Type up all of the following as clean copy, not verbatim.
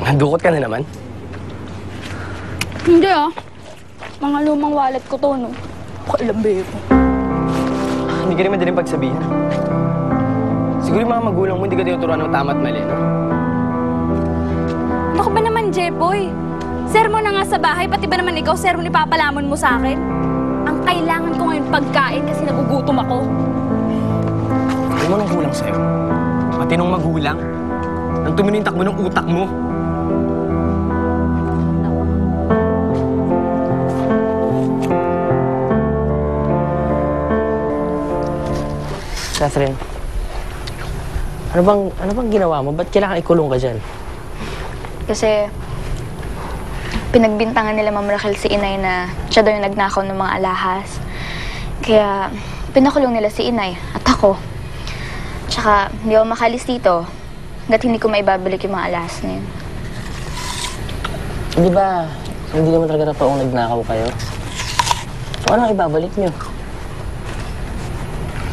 Nandukot ka na naman? Hindi Mga lumang wallet ko to, no? Kailambe ko. Hindi ka rin madaling pagsabihan. Siguro yung mga magulang mo hindi ka tinuturuan ng tama at mali, no? Ano ka ba naman, Jeboy? Sermon na nga sa bahay, pati ba naman ikaw sermon ipapalamon mo sa akin? Ang kailangan ko ngayon pagkain kasi nagugutom ako. Alam mo nang kulang sa'yo? Matinong magulang? Nang tumino yung takbo ng utak mo? Catherine, ano bang ginawa mo? Ba't kailangan ikulong ka dyan? Kasi pinagbintangan nila Ma'am Raquel si Inay na siya daw yung nagnakaw ng mga alahas. Kaya pinakulong nila si Inay at ako. Tsaka hindi ako makalis dito hanggat hindi ko maibabalik yung mga alahas na yun. Di ba, hindi naman talaga totoong nagnakaw kayo? O ano ibabalik niyo?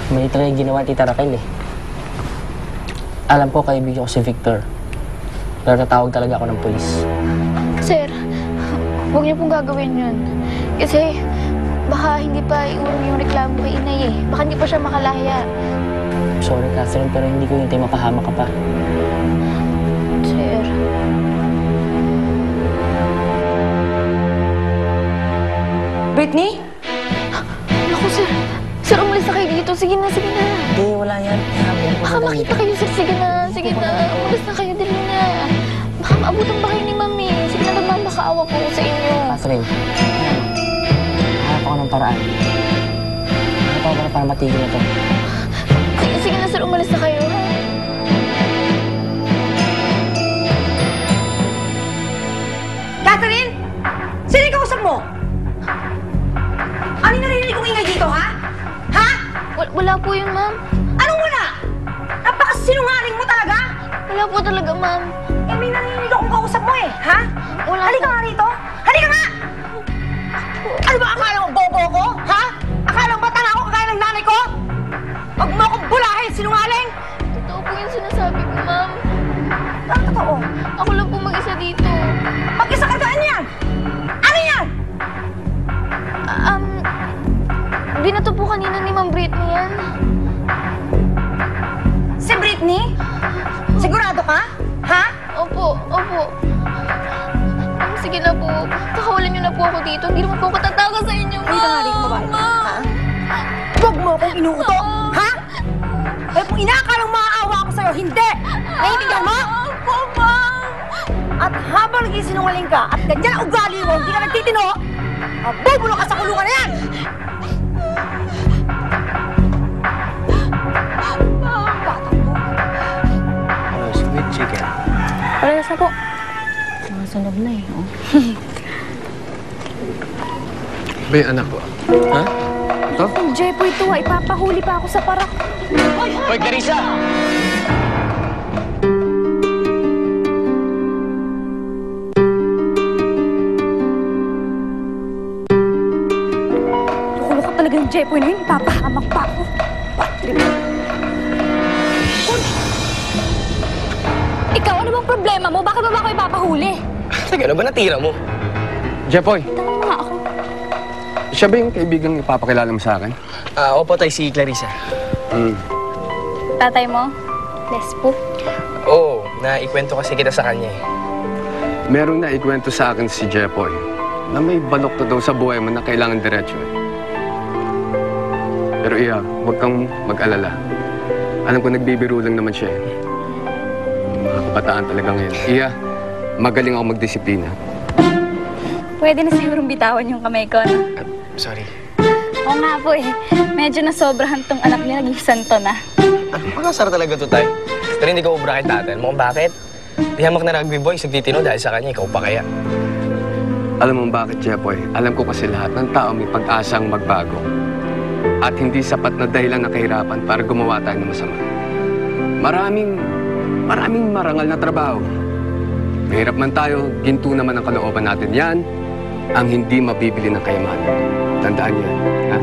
May talaga ginawa Tita Raquel eh. Alam ko kaibigan ko si Victor. Pero tatawag talaga ako ng pulis. Sir, huwag niyo pong gagawin yun. Kasi baka hindi pa iurong yung reklamo kay Inay eh. Baka hindi pa siya makalaya. Sorry Catherine, pero hindi ko hintay mapahamak ka pa. Sir. Britney? Naku, sir. Sir, umalis na kayo dito. Sige na, sige na. Hindi, wala yan. Baka makita kayo, sir. Sige na, sige na. Umalis na kayo, dali na. Baka maabutan ba kayo ni Mami? Sige na, nagmamakaawa po ko sa inyo. Catherine, hanap ako ng paraan. Hanap ako para matigil na to. Sige, sige na, sir. Umalis na kayo, ha? Catherine! Sino yung kausap mo? Ano yung narinig kong ingay dito, ha? Ha? Wala po yun, ma'am. Anong wala? Napakasinungaling mo talaga? Wala po talaga, ma'am. Eh, may narinig akong kausap mo eh, ha? Wala Halika nga rito. Halika nga! Ano ba akala mo, bobo ko? Ha? Akala mo ba tanga ko kagaya ng nanay ko? Huwag mo akong bulahin, sinungaling! Totoo po yung sinasabi ko, ma'am. Ang totoo. Ako lang po mag-isa dito. Mag-isa ka doon yan! Ano yan? Binato po kanina ni Ma'am Britney yan. Si Britney? Sigurado ka? Ha? Opo, opo. Sige na po. Kakawalan niyo na po ako dito. Hindi naman po ako tatawa sa inyo, ma'am. Halika nga rito, babae. Ha? Huwag mo akong inuuto, ha? Eh kung inakalang maaawa ako sa'yo, hindi! Naiintindihan mo? Opo, ma'am. At habang nagsisinungaling ka at ganyan ang ugali mo, hindi ka nagtitino, bubulong ka sa kulungan na yan! Oh, sweet chicken. Parehas na po. Mga sunog na eh, oh. Ba yung anak ko? Ha? Ito? Jeboy to ipapahuli pa ako sa parak. Hoy, Clarissa! Loko-loko talaga yung Jeboy na yun. Ipapahamak pa ako. Patrip. Ikaw, ano bang problema mo? Bakit ba ako ipapahuli? Sige, ano ba natira mo? Jepoy, Tanong mo nga ako. siya ba yung kaibigang ipapakilala mo sa akin? Opo, tayo si Clarissa. Tatay mo? Lespo? Oo, naikwento kasi kita sa kanya eh. Meron na ikwento sa akin si Jepoy na may balok na daw sa buhay mo na kailangan diretso eh. Pero iya, huwag kang mag-alala. Alam ko nagbibiro lang naman siya eh. Mga kabataan talaga ngayon. Iya, magaling ako magdisiplina. Pwede na sigurong bitawan yung kamay ko, no? Sorry. Oo nga po eh. Medyo nasobrahan tong anak niya. Naging santo na. Makasara talaga to, tay. Pero hindi ko ubra kay tatay. Mukhang bakit? Di hamak na rugby boy, nagtitino dahil sa kanya. Ikaw pa kaya? Alam mo bakit, Jepoy? Alam ko kasi lahat ng tao may pag-asang magbago. At hindi sapat na dahilan ng kahirapan para gumawa tayo ng masama. Maraming marangal na trabaho. Mahirap man tayo, ginto naman ang kalooban natin. Yan ang hindi mabibili ng kayamanan. Tandaan niyo yan, ha?